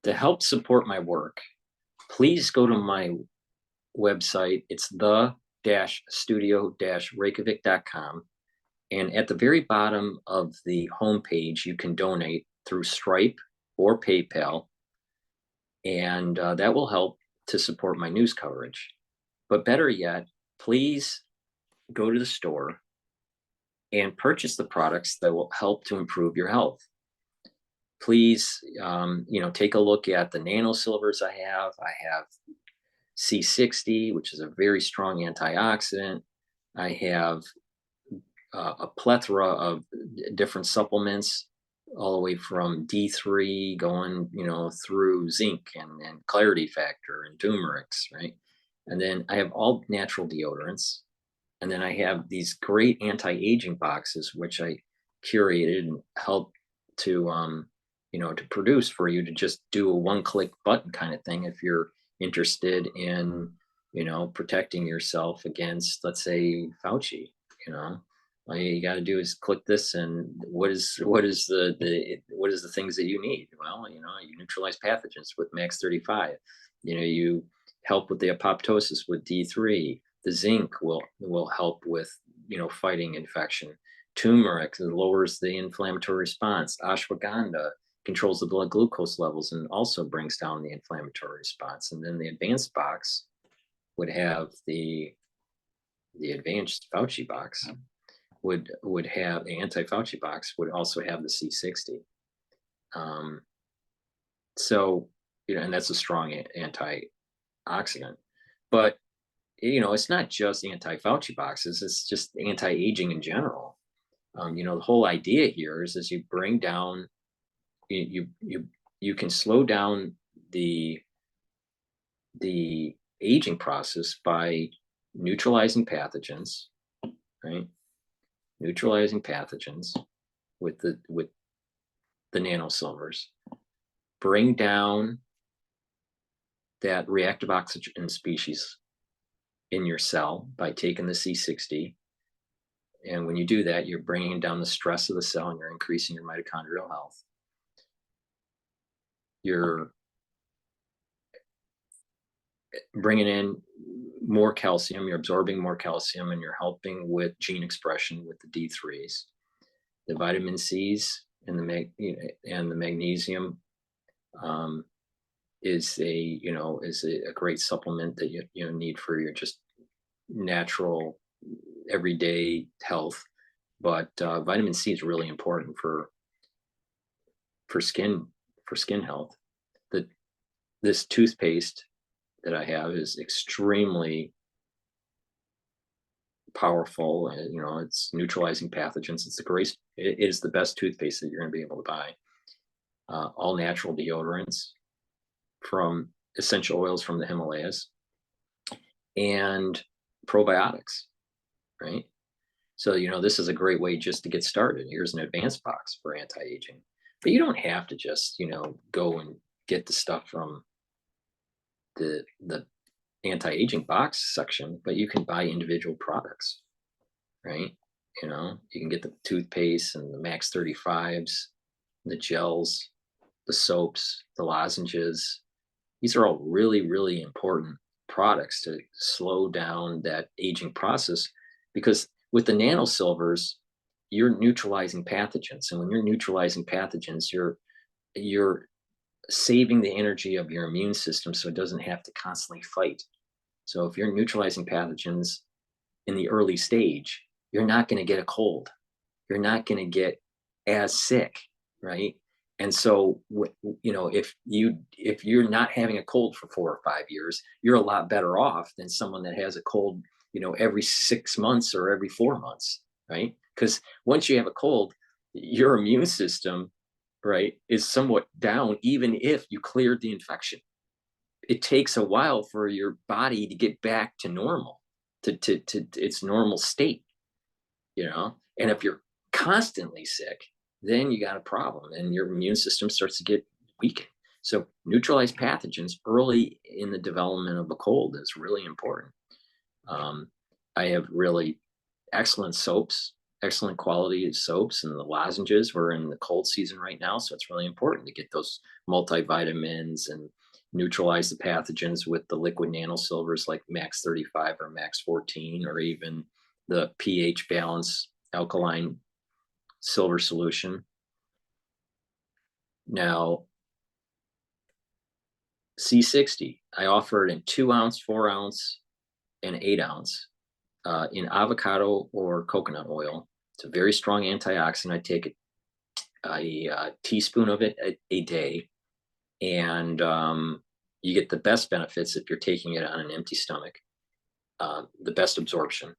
to help support my work, please go to my website. It's the-studio-reykjavik.com. And at the very bottom of the homepage, you can donate through Stripe or PayPal. And that will help to support my news coverage. But better yet, please go to the store and purchase the products that will help to improve your health. Please, take a look at the nano silvers I have. I have C60, which is a very strong antioxidant. I have a plethora of different supplements, all the way from D3 going, through zinc and clarity factor and turmerix, right? And then I have all natural deodorants. And then I have these great anti-aging boxes, which I curated and helped to, to produce for you to just do a one-click button kind of thing if you're interested in, protecting yourself against, let's say, Fauci. All you got to do is click this, and what is the things that you need? Well, you neutralize pathogens with Max 35. You help with the apoptosis with D3. The zinc will help with fighting infection. Turmeric lowers the inflammatory response. Ashwagandha controls the blood glucose levels and also brings down the inflammatory response. And then the advanced box would have the advanced Fauci box. Would have the anti-Fauci box would also have the C60. So, and that's a strong antioxidant. But, it's not just anti-Fauci boxes, it's just anti-aging in general. The whole idea here is you bring down, you can slow down the aging process by neutralizing pathogens, right? Neutralizing pathogens with the nanosilvers, bring down that reactive oxygen species in your cell by taking the C60. And when you do that, you're bringing down the stress of the cell and you're increasing your mitochondrial health. You're bringing in more calcium, you're absorbing more calcium, and you're helping with gene expression with the D3s. The vitamin C's and the magnesium is a great supplement that you need for your just natural everyday health. But vitamin C is really important for skin for skin health. The This toothpaste that I have is extremely powerful. It's neutralizing pathogens. It is the best toothpaste that you're going to be able to buy. All natural deodorants from essential oils from the Himalayas and probiotics, right? So, this is a great way just to get started. Here's an advanced box for anti-aging. But you don't have to just, go and get the stuff from the anti-aging box section, but you can buy individual products, right? You can get the toothpaste and the Max 35s, the gels, the soaps, the lozenges. These are all really, really important products to slow down that aging process, because with the nanosilvers, you're neutralizing pathogens. And when you're neutralizing pathogens, you're saving the energy of your immune system so it doesn't have to constantly fight. So if you're neutralizing pathogens in the early stage, you're not going to get a cold. You're not going to get as sick, right? And so, if you're not having a cold for 4 or 5 years, you're a lot better off than someone that has a cold, every 6 months or every 4 months, right? Because once you have a cold, your immune system, right, is somewhat down, even if you cleared the infection. It takes a while for your body to get back to normal, to its normal state, and if you're constantly sick, then you got a problem and your immune system starts to get weakened. So neutralize pathogens early in the development of a cold is really important. um, I have really excellent soaps, excellent quality soaps, and the lozenges. We're in the cold season right now, so it's really important to get those multivitamins and neutralize the pathogens with the liquid nanosilvers like Max 35 or Max 14, or even the pH balance alkaline silver solution. Now, C60, I offer it in 2 ounce, 4 ounce, and 8 ounce in avocado or coconut oil. It's a very strong antioxidant. I take a teaspoon of it a day, and you get the best benefits if you're taking it on an empty stomach, the best absorption.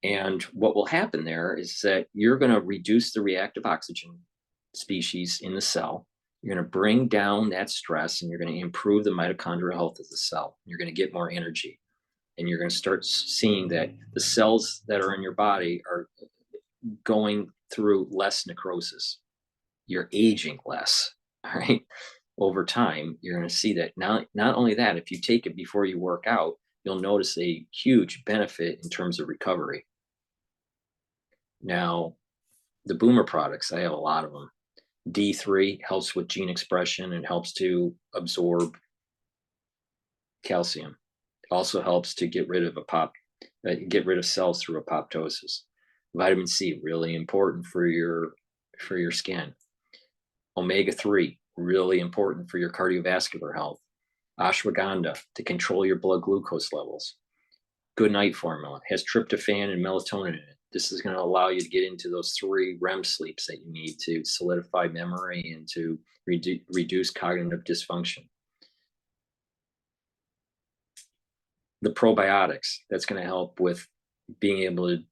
And what will happen there is that you're going to reduce the reactive oxygen species in the cell. You're going to bring down that stress, and you're going to improve the mitochondrial health of the cell. You're going to get more energy, and you're going to start seeing that the cells that are in your body are going through less necrosis. You're aging less, all right? Over time, you're going to see that. Now, not only that, if you take it before you work out, you'll notice a huge benefit in terms of recovery. Now, the boomer products, I have a lot of them. D3 helps with gene expression and helps to absorb calcium. It also helps to get rid of cells through apoptosis. Vitamin C, really important for your skin. Omega-3, really important for your cardiovascular health. Ashwagandha, to control your blood glucose levels. Good night formula has tryptophan and melatonin in it. This is going to allow you to get into those 3 REM sleeps that you need to solidify memory and to reduce cognitive dysfunction. The probiotics, that's going to help with being able to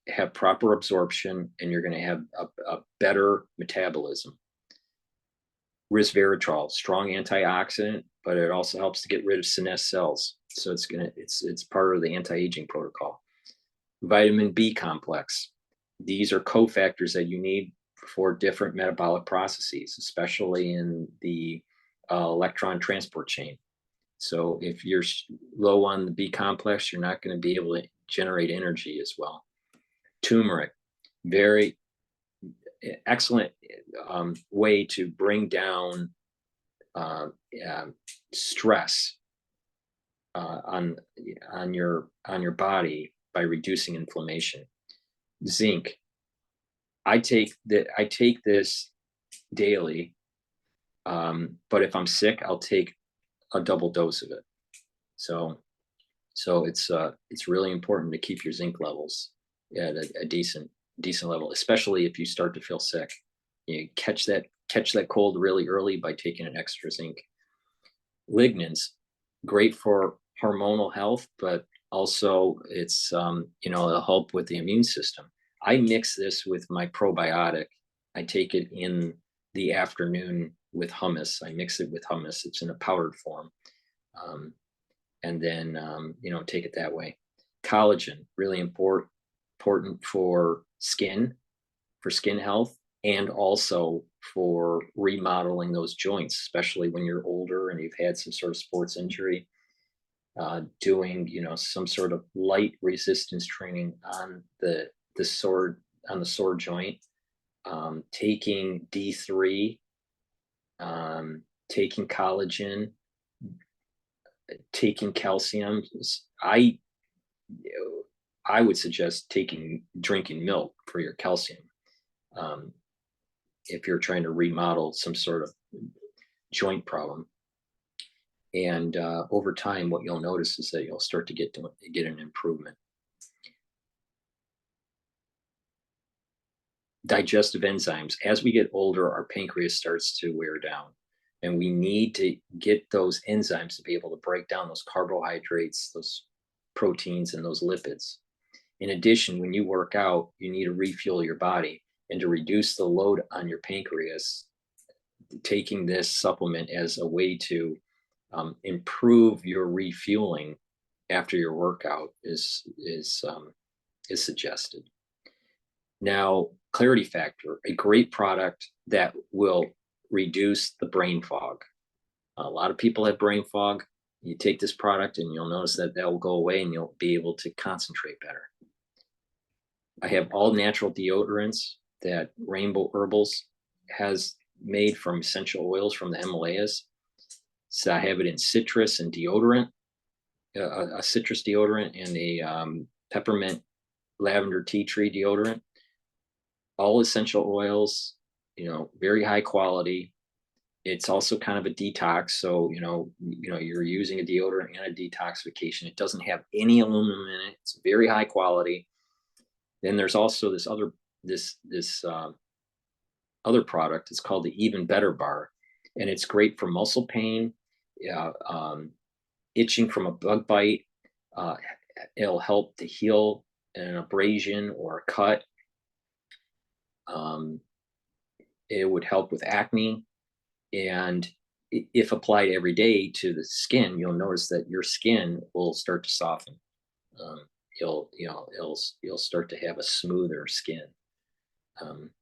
have proper absorption, and you're going to have a better metabolism. Resveratrol, strong antioxidant, but it also helps to get rid of senescent cells. So it's part of the anti-aging protocol. Vitamin B complex. These are cofactors that you need for different metabolic processes, especially in the electron transport chain. So if you're low on the B complex, you're not going to be able to generate energy as well. Turmeric, very excellent way to bring down stress on your body by reducing inflammation. Zinc, I take this daily, but if I'm sick, I'll take a double dose of it. So it's really important to keep your zinc levels at a decent decent level, especially if you start to feel sick. You catch that cold really early by taking an extra zinc. Lignans, great for hormonal health, but also it's it'll help with the immune system. I mix this with my probiotic. I take it in the afternoon with hummus. I mix it with hummus. It's in a powdered form, and then take it that way. Collagen, really important for skin health, and also for remodeling those joints, especially when you're older and you've had some sort of sports injury. Doing some sort of light resistance training on the sore joint, taking D3, taking collagen, taking calcium. I would suggest drinking milk for your calcium, if you're trying to remodel some sort of joint problem. And over time, what you'll notice is that you'll start to get an improvement. Digestive enzymes. As we get older, our pancreas starts to wear down, and we need to get those enzymes to be able to break down those carbohydrates, those proteins, and those lipids. In addition, when you work out, you need to refuel your body, and to reduce the load on your pancreas, taking this supplement as a way to improve your refueling after your workout is suggested. Now, Clarity Factor, a great product that will reduce the brain fog. A lot of people have brain fog. You take this product and you'll notice that will go away, and you'll be able to concentrate better. I have all natural deodorants that Rainbow Herbals has made from essential oils from the Himalayas. So I have it in citrus and deodorant, a citrus deodorant, and a peppermint lavender tea tree deodorant. All essential oils, very high quality. It's also kind of a detox. So, you're using a deodorant and a detoxification. It doesn't have any aluminum in it. It's very high quality. Then there's also this other product. It's called the Even Better Bar, and it's great for muscle pain, itching from a bug bite. It'll help to heal an abrasion or a cut. It would help with acne, and if applied every day to the skin, you'll notice that your skin will start to soften. You'll start to have a smoother skin,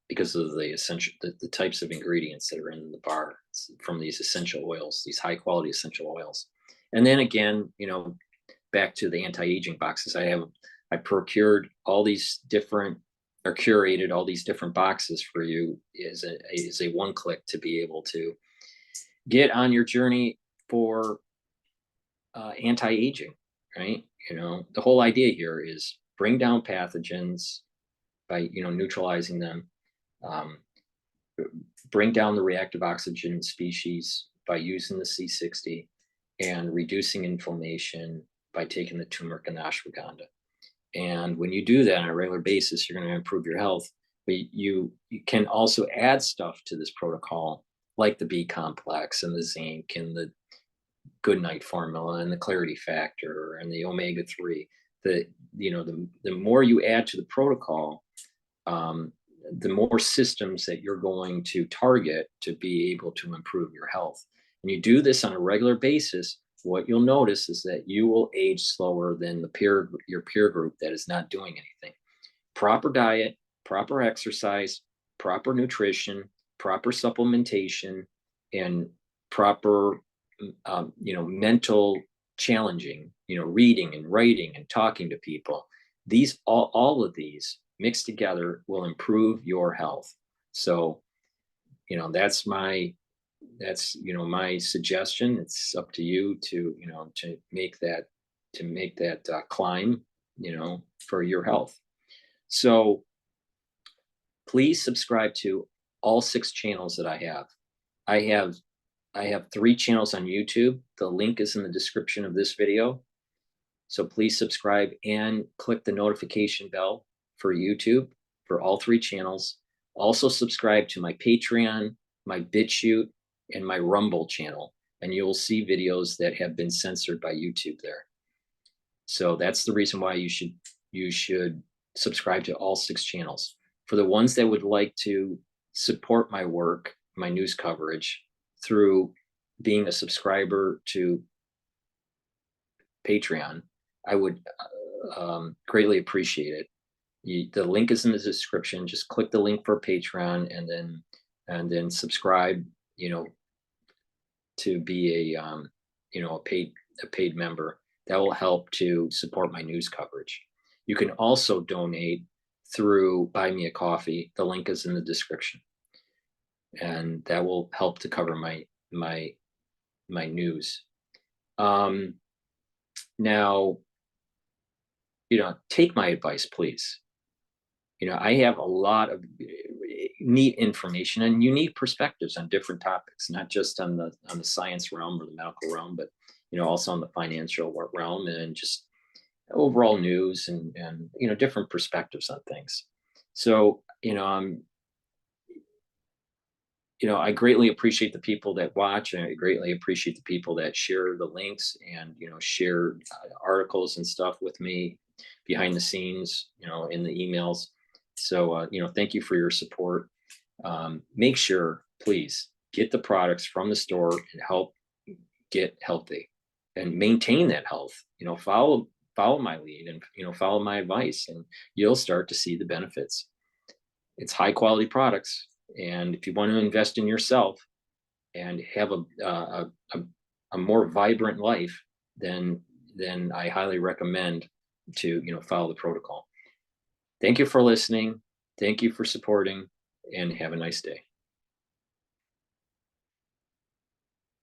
because of the types of ingredients that are in the bar from these essential oils, these high quality essential oils. And then again, back to the anti-aging boxes, I procured all these different, or curated all these different boxes for you is a one-click to be able to get on your journey for anti-aging, right? The whole idea here is bring down pathogens by neutralizing them, bring down the reactive oxygen species by using the C60, and reducing inflammation by taking the turmeric and the ashwagandha. And when you do that on a regular basis, you're going to improve your health. But you can also add stuff to this protocol, like the B complex and the zinc and the Good Night formula and the Clarity Factor and the omega-3. The more you add to the protocol, the more systems that you're going to target to be able to improve your health. And you do this on a regular basis, what you'll notice is that you will age slower than your peer group that is not doing anything. Proper diet, proper exercise, proper nutrition, proper supplementation, and proper mental challenging, reading and writing and talking to people. All of these mixed together will improve your health. So, that's my suggestion. It's up to you to make that climb, for your health. So please subscribe to all 6 channels that I have. I have 3 channels on YouTube. The link is in the description of this video. So please subscribe and click the notification bell for YouTube for all 3 channels. Also subscribe to my Patreon, my Bitchute, and my Rumble channel, and you'll see videos that have been censored by YouTube there. So that's the reason why you should subscribe to all 6 channels. For the ones that would like to support my work, my news coverage through being a subscriber to Patreon, I would greatly appreciate it. The link is in the description. Just click the link for Patreon and then subscribe, to be a paid member. That will help to support my news coverage. You can also donate through Buy Me a Coffee. The link is in the description, and that will help to cover my news. Now, take my advice, please. I have a lot of neat information and unique perspectives on different topics, not just on the science realm or the medical realm, but also on the financial realm and just overall news and different perspectives on things. So I greatly appreciate the people that watch, and I greatly appreciate the people that share the links and share articles and stuff with me behind the scenes, in the emails. So thank you for your support. Make sure, please, get the products from the store and help get healthy and maintain that health. Follow my lead and follow my advice, and you'll start to see the benefits. It's high quality products, and if you want to invest in yourself and have a more vibrant life, then I highly recommend to follow the protocol. Thank you for listening. Thank you for supporting, and have a nice day.